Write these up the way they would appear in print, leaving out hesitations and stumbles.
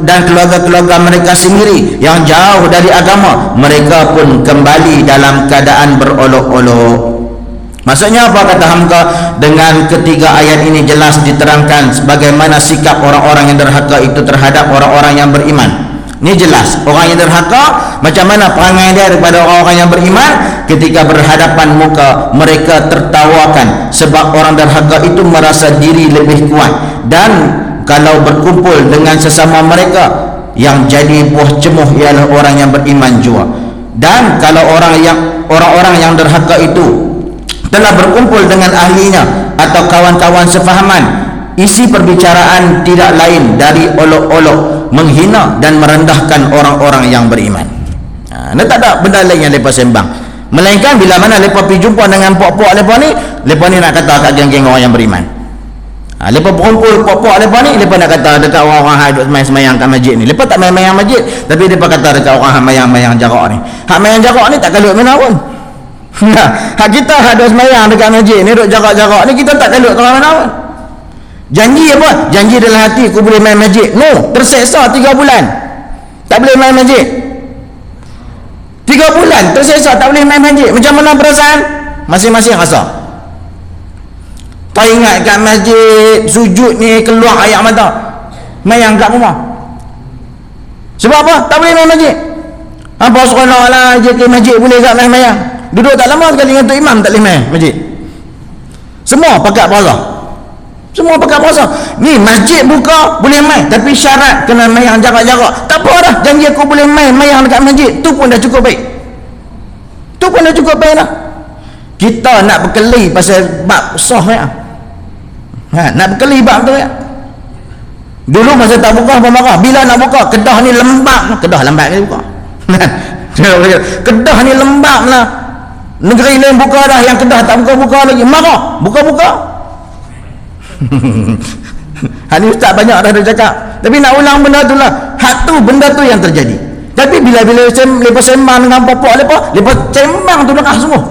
dan keluarga-keluarga mereka sendiri yang jauh dari agama, mereka pun kembali dalam keadaan berolok-olok. Maksudnya apa kata Hamka? Dengan ketiga ayat ini jelas diterangkan bagaimana sikap orang-orang yang derhaka itu terhadap orang-orang yang beriman. Ini jelas, orang yang derhaka macam mana perangai dia daripada orang-orang yang beriman. Ketika berhadapan muka, mereka tertawakan, sebab orang derhaka itu merasa diri lebih kuat, dan kalau berkumpul dengan sesama mereka, yang jadi buah cemuh ialah orang yang beriman jua. Dan kalau orang-orang yang derhaka itu telah berkumpul dengan ahlinya atau kawan-kawan sefahaman, isi perbicaraan tidak lain dari olok-olok, menghina dan merendahkan orang-orang yang beriman. Ini tak ada benda lain yang mereka sembang, melainkan bila mana mereka pergi jumpa dengan puak-puak mereka ni nak kata kat geng-geng orang yang beriman. Mereka berkumpul puak-puak mereka ni, mereka nak kata dekat orang-orang yang main semayang kat masjid ni. Mereka tak main-main masjid, tapi mereka kata dekat orang yang mayang jarak ni. Hak mayang jarak ni tak kalut mana pun. Hak kita ada semayang dekat masjid ni, duduk jarak-jarak ni, kita tak kalut ke mana pun. Janji apa? Janji dalam hati aku boleh main masjid. No, terseksa 3 bulan tak boleh main masjid. 3 bulan terseksa tak boleh main masjid. Macam mana perasaan? Masing-masing rasa. Tak ingat kat masjid sujud ni keluar air mata, mayang kat rumah. Sebab apa? Tak boleh main masjid. Apa seronok lah je ke masjid boleh kat main mayang. Duduk tak lama sekali dengan Tok Imam tak boleh main masjid. Semua pakat puasa. Semua pakat puasa. Ni masjid buka boleh main, tapi syarat kena mayang jarak-jarak. Tak apa dah, janji aku boleh main mayang dekat masjid. Tu pun dah cukup baik. Tu pun dah cukup baik dah. Kita nak berkeli pasal bab sah ya. Nak berkeli bab tu ya. Dulu masa tak buka apa marah. Bila nak buka, Kedah ni lembab. Kedah lambat ke buka. Kedah ni lembab lah. Negeri lain buka dah, yang Kedah tak buka-buka lagi. Marah. Buka-buka. Hak ni ustaz banyak dah cakap. Tapi nak ulang benda tu lah. Hak tu, benda tu yang terjadi. Tapi bila-bila lepas sembang dengan popok lepas sembang tu dekah semua.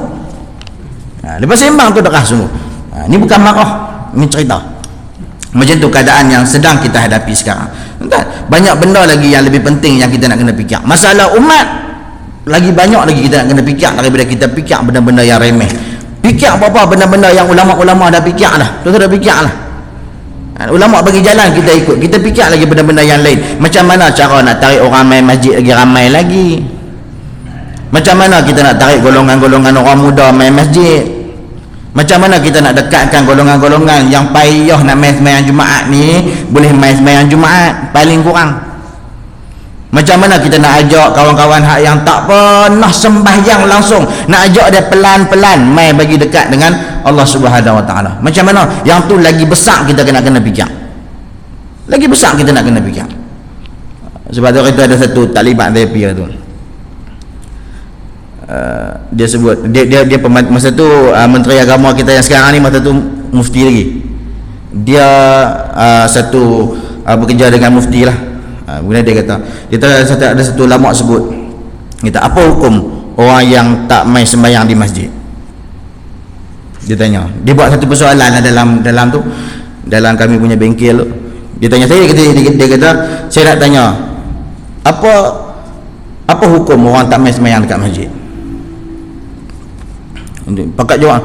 Lepas sembang tu dekah semua. Ni bukan marah, ni cerita. Macam tu keadaan yang sedang kita hadapi sekarang. Banyak benda lagi yang lebih penting yang kita nak kena fikir. Masalah umat lagi banyak lagi kita nak kena fikir daripada kita fikir benda-benda yang remeh. Fikir apa-apa benda-benda yang ulama-ulama dah fikir dah. Tu dah fikir lah. Ulama bagi jalan, kita ikut. Kita fikir lagi benda-benda yang lain. Macam mana cara nak tarik orang main masjid lagi ramai lagi? Macam mana kita nak tarik golongan-golongan orang muda main masjid? Macam mana kita nak dekatkan golongan-golongan yang payah nak main sembahyang Jumaat ni boleh main sembahyang Jumaat paling kurang? Macam mana kita nak ajak kawan-kawan hak yang tak pernah sembahyang langsung, nak ajak dia pelan-pelan main bagi dekat dengan Allah Subhanahu Wa Taala? Macam mana? Yang tu lagi besar kita kena fikir. Lagi besar kita nak kena fikir. Sebab tu kita ada satu talibat terapi tu. Dia sebut dia masa tu Menteri Agama kita yang sekarang ni, masa tu mufti lagi. Dia satu bekerja dengan mufti lah. Kemudian dia kata, ada satu ulama sebut, kata apa hukum orang yang tak main sembahyang di masjid? Dia tanya, dia buat satu persoalan dalam tu, dalam kami punya bengkel. Dia tanya saya, dia kata saya nak tanya apa hukum orang tak main sembahyang dekat masjid? Pakat jawab,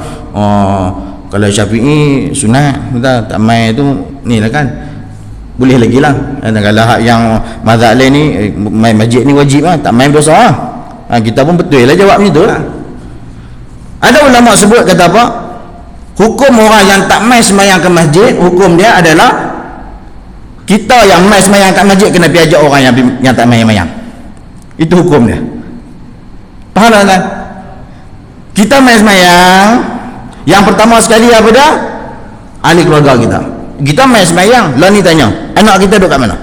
kalau Syafi'i sunat, tak main tu ni lah kan, boleh lagi lah. Kalau hak yang mazhab lain ni main masjid ni wajib lah, tak main dosa lah. Kita pun betul lah jawab macam tu lah. Ada ulama sebut kata apa, hukum orang yang tak main sembahyang ke masjid, hukum dia adalah kita yang main sembahyang kat masjid kena pergi ajak orang yang tak main sembahyang. Itu hukum dia. Faham tak kan? Kita main sembahyang, yang pertama sekali apa dah? Ahli keluarga kita. Kita main sembahyang, lah ni tanya, anak kita duduk kat mana?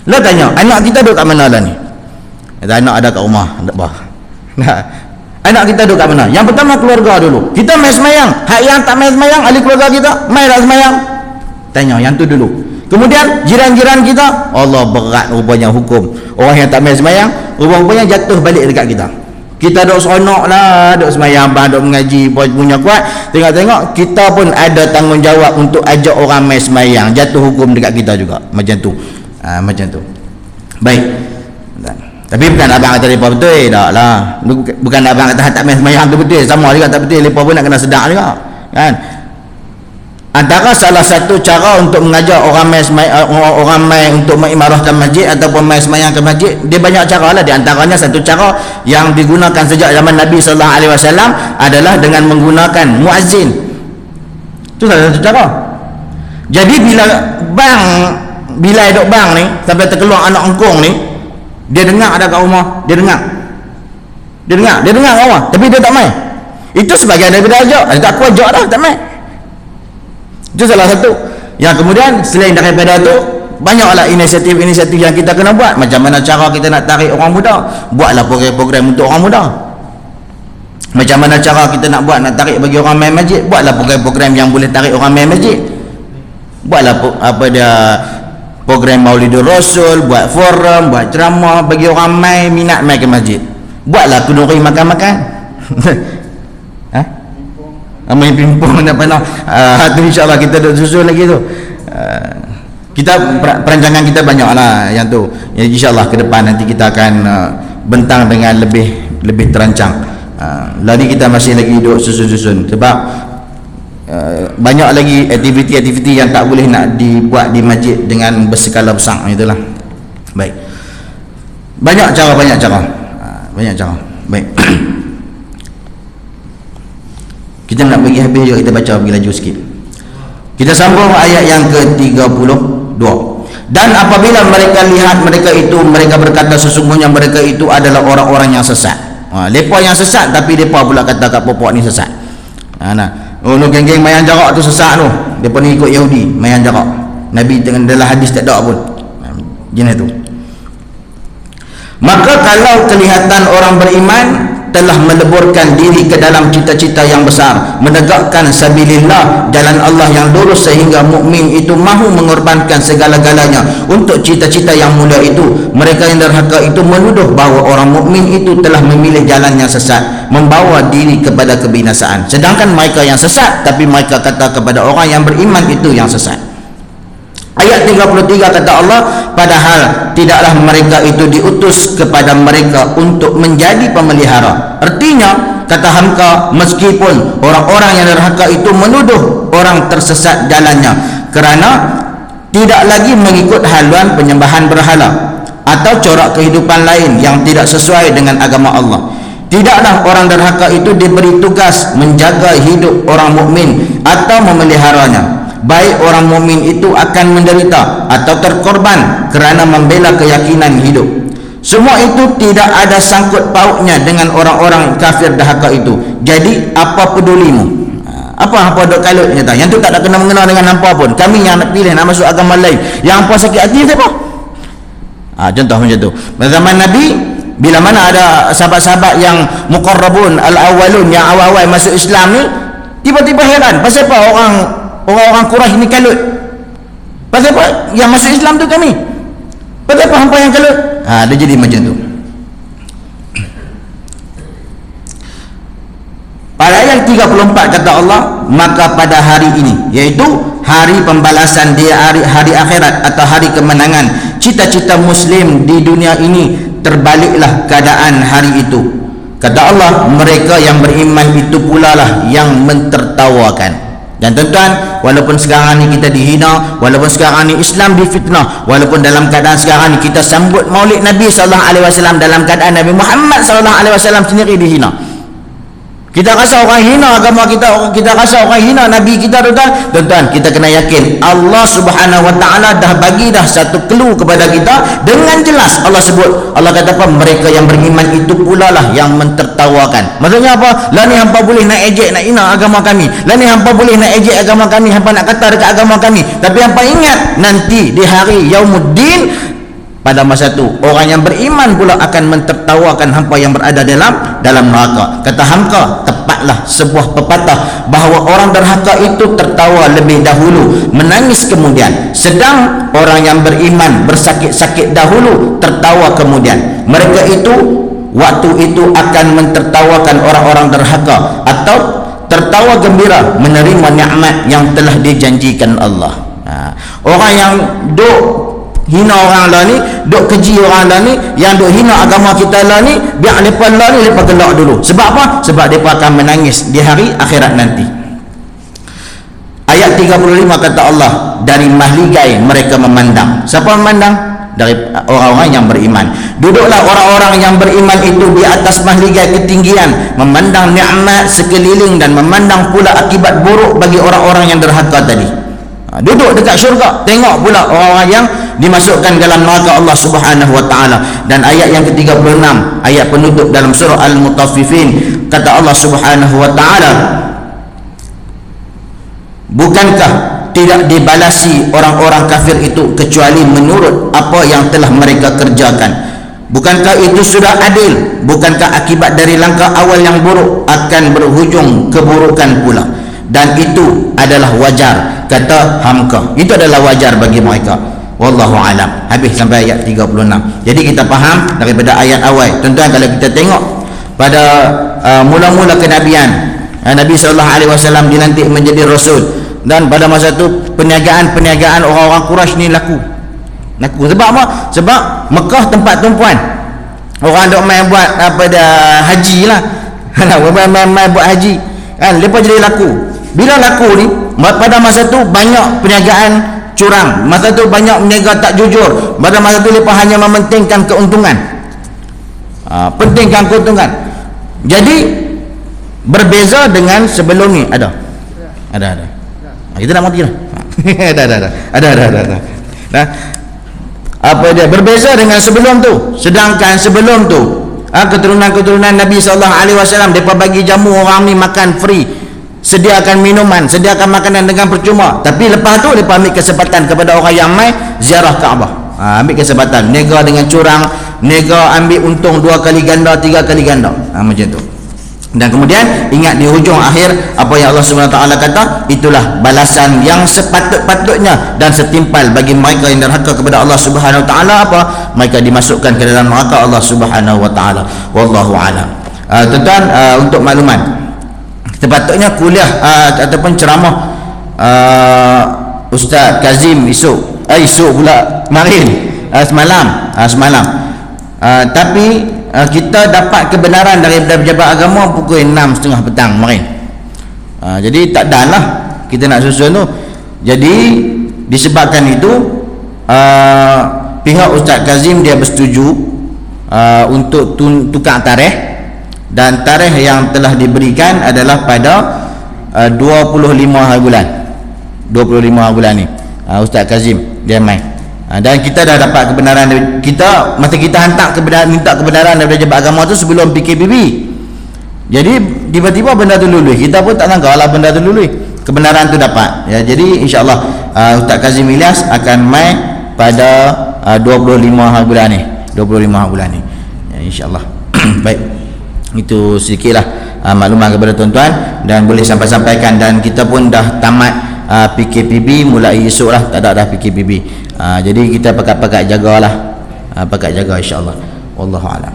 Lah tanya, anak kita duduk kat mana lah ni? Kata anak ada kat rumah, tak apa. Anak kita duduk kat mana? Yang pertama keluarga dulu. Kita main sembahyang, hak yang tak main sembahyang, ahli keluarga kita, main tak sembahyang? Tanya yang tu dulu. Kemudian jiran-jiran kita, Allah berat rupanya hukum orang yang tak main sembahyang, rupanya jatuh balik dekat kita. Kita duk seronok lah, duk semayang, duk mengaji, punya kuat. Tengok-tengok, kita pun ada tanggungjawab untuk ajak orang main semayang. Jatuh hukum dekat kita juga. Macam tu. Macam tu. Baik. Tapi bukan abang kata mereka betul. Tak lah. Bukan abang kata tak main semayang tu betul. Sama juga tak betul. Mereka pun nak kena sedar juga. Kan? Antara salah satu cara untuk mengajar orang main untuk mengimarahkan masjid ataupun main semayang ke masjid, dia banyak cara lah. Di antaranya satu cara yang digunakan sejak zaman Nabi SAW adalah dengan menggunakan muazzin. Itu salah satu cara. Jadi bila duduk bang ni sampai terkeluar anak engkong ni, dia dengar ada kat rumah, dia dengar kat rumah, tapi dia tak main. Itu sebagian daripada ajak. Tak aku ajak dah, tak main. Itu salah satu. Yang kemudian selain daripada tu, banyaklah inisiatif-inisiatif yang kita kena buat. Macam mana cara kita nak tarik orang muda, buatlah program-program untuk orang muda. Macam mana cara kita nak buat nak tarik bagi orang main masjid, buatlah program-program yang boleh tarik orang main masjid. Buatlah program Maulidur Rasul, buat forum, buat ceramah bagi orang main minat main ke masjid. Buatlah kenduri makan-makan. Main pimpong apa nak. Tu insya-Allah kita dah susun lagi tu. Kita perancangan kita banyaklah yang tu. Ya, insya-Allah ke depan nanti kita akan bentang dengan lebih terancang. Lagi kita masih lagi duduk susun-susun sebab banyak lagi aktiviti-aktiviti yang tak boleh nak dibuat di masjid dengan berskala besar, itulah. Baik. Banyak cara. Baik. Kita nak bagi habis juga, kita baca bagi laju sikit. Kita sambung ayat yang ke-32. Dan apabila mereka lihat mereka itu, mereka berkata sesungguhnya mereka itu adalah orang-orang yang sesat. Mereka yang sesat tapi mereka pula kata kat popok ni sesat. Geng-geng mayan jarak tu sesat tu. Mereka ni ikut Yahudi mayan jarak. Nabi dengan dalam hadis tak ada pun. Jenis tu. Maka kalau kelihatan orang beriman telah meleburkan diri ke dalam cita-cita yang besar, menegakkan sabilillah, jalan Allah yang lurus, sehingga mukmin itu mahu mengorbankan segala-galanya untuk cita-cita yang mulia itu. Mereka yang derhaka itu menuduh bahawa orang mukmin itu telah memilih jalan yang sesat, membawa diri kepada kebinasaan. Sedangkan mereka yang sesat, tapi mereka kata kepada orang yang beriman itu yang sesat. Ayat 33 kata Allah, padahal tidaklah mereka itu diutus kepada mereka untuk menjadi pemelihara. Artinya, kata Hamka, meskipun orang-orang yang derhaka itu menuduh orang tersesat jalannya kerana tidak lagi mengikut haluan penyembahan berhala atau corak kehidupan lain yang tidak sesuai dengan agama Allah, tidaklah orang derhaka itu diberi tugas menjaga hidup orang mukmin atau memeliharanya. Baik orang mukmin itu akan menderita atau terkorban kerana membela keyakinan hidup. Semua itu tidak ada sangkut pautnya dengan orang-orang kafir dahaka itu. Jadi apa pedulimu? Apa dok kalutnya tak? Yang tu tak ada kena mengena dengan hampa pun. Kami yang nak pilih nak masuk agama lain. Yang hampa sakit hati siapa? Contoh macam tu. Pada zaman Nabi, bila mana ada sahabat-sahabat yang muqarrabun al-awwalun yang awal-awal masuk Islam ni, tiba-tiba heran, pasal apa orang Quraisy ni kalut? Pasal apa yang masuk Islam tu kami? Pasal apa hampa yang kalut? Dia jadi macam tu. Pada ayat 34 kata Allah, maka pada hari ini, iaitu hari pembalasan dia, hari akhirat atau hari kemenangan, cita-cita muslim di dunia ini terbaliklah keadaan hari itu. Kata Allah, mereka yang beriman itu pula lah yang mentertawakan. Dan tuan-tuan, walaupun sekarang ni kita dihina, walaupun sekarang ni Islam difitnah, walaupun dalam keadaan sekarang ni kita sambut Maulid Nabi SAW dalam keadaan Nabi Muhammad SAW sendiri dihina, kita rasa orang hina agama kita, kita rasa orang hina Nabi kita, tuan-tuan, kita kena yakin Allah Subhanahu Wa Taala dah bagi dah satu clue kepada kita dengan jelas. Allah sebut, Allah kata apa? Mereka yang beriman itu pula lah yang mentertawakan. Maksudnya apa? Lah ni hampa boleh nak ejek, nak hina agama kami, lah ni hampa boleh nak ejek agama kami, hampa nak kata dekat agama kami, tapi hampa ingat nanti di hari Yaumuddin, pada masa itu orang yang beriman pula akan mentertawakan hampa yang berada dalam neraka. Kata Hamka, tepatlah sebuah pepatah bahawa orang derhaka itu tertawa lebih dahulu, menangis kemudian, sedang orang yang beriman bersakit-sakit dahulu, tertawa kemudian. Mereka itu waktu itu akan mentertawakan orang-orang derhaka atau tertawa gembira menerima nikmat yang telah dijanjikan Allah. Orang yang duk hina orang lah ni, duk keji orang lah ni, yang duk hina agama kita lah ni, biar mereka lah ni mereka gelak dulu. Sebab apa? Sebab mereka akan menangis di hari akhirat nanti. Ayat 35 kata Allah, dari mahligai mereka memandang. Siapa memandang? Dari orang-orang yang beriman. Duduklah orang-orang yang beriman itu di atas mahligai ketinggian, memandang nikmat sekeliling dan memandang pula akibat buruk bagi orang-orang yang derhaka tadi. Duduk dekat syurga, tengok pula orang-orang yang dimasukkan dalam neraka Allah Subhanahu wa taala. Dan ayat yang ke-36, ayat penutup dalam surah Al-Mutaffifin, kata Allah Subhanahu wa taala, bukankah tidak dibalasi orang-orang kafir itu kecuali menurut apa yang telah mereka kerjakan? Bukankah itu sudah adil? Bukankah akibat dari langkah awal yang buruk akan berhujung keburukan pula? Dan itu adalah wajar, kata Hamka. Itu adalah wajar bagi mereka. Wallahu alam. Habis sampai ayat 36. Jadi kita faham daripada ayat awal. Tuan-tuan, kalau kita tengok pada mula-mula kenabian, Nabi SAW dilantik menjadi Rasul, dan pada masa itu perniagaan orang-orang Quraisy ni laku. Sebab apa? Sebab Mekah tempat tumpuan. Orang dok main buat apa dah, haji lah. main buat haji kan, lepas jadi laku. Bila laku ni, pada masa tu banyak perniagaan curang, masa tu banyak berniaga tak jujur, pada masa tu mereka hanya mementingkan keuntungan. Pentingkan keuntungan. Jadi berbeza dengan sebelum ni. Ada. Kita nak mati lah. ada. Nah, apa dia berbeza dengan sebelum tu? Sedangkan sebelum tu, keturunan Nabi SAW, mereka bagi jamu orang ni makan free, sediakan minuman, sediakan makanan dengan percuma. Tapi lepas tu mereka ambil kesempatan kepada orang yang mai ziarah Kaabah. Ambil kesempatan, niaga dengan curang, niaga ambil untung 2 kali ganda, 3 kali ganda. Macam tu. Dan kemudian ingat di hujung akhir apa yang Allah SWT kata, itulah balasan yang sepatut-patutnya dan setimpal bagi mereka yang derhaka kepada Allah Subhanahu Wa Taala. Apa? Mereka dimasukkan ke dalam neraka Allah Subhanahu Wa Taala. Wallahu a'lam. Tuan-tuan, untuk makluman, sepatutnya kuliah ataupun ceramah Ustaz Kazim esok pula kemarin, semalam, tapi kita dapat kebenaran daripada pejabat agama pukul 6.30 petang kemarin. Jadi tak dan lah kita nak susun tu. Jadi disebabkan itu pihak Ustaz Kazim dia bersetuju untuk tukar tarikh, dan tarikh yang telah diberikan adalah pada 25 hari bulan. 25 hari bulan ni Ustaz Kazim dia main. Dan kita dah dapat kebenaran kita, masa kita hantar minta kebenaran daripada pejabat agama tu sebelum PKPB. Jadi tiba-tiba benda tu lulus. Kita pun tak sangka lah benda tu lulus. Kebenaran tu dapat. Ya, jadi insya-Allah Ustaz Kazim Ilyas akan main pada 25 hari bulan ni. 25 hari bulan ni. Ya, insya-Allah. Baik. Itu sedikitlah maklumat kepada tuan-tuan, dan boleh sampaikan, dan kita pun dah tamat PKPB mulai esok lah, tak ada dah PKPB. Jadi kita pakat jagalah, pakat jaga insya-Allah. Wallahu a'lam.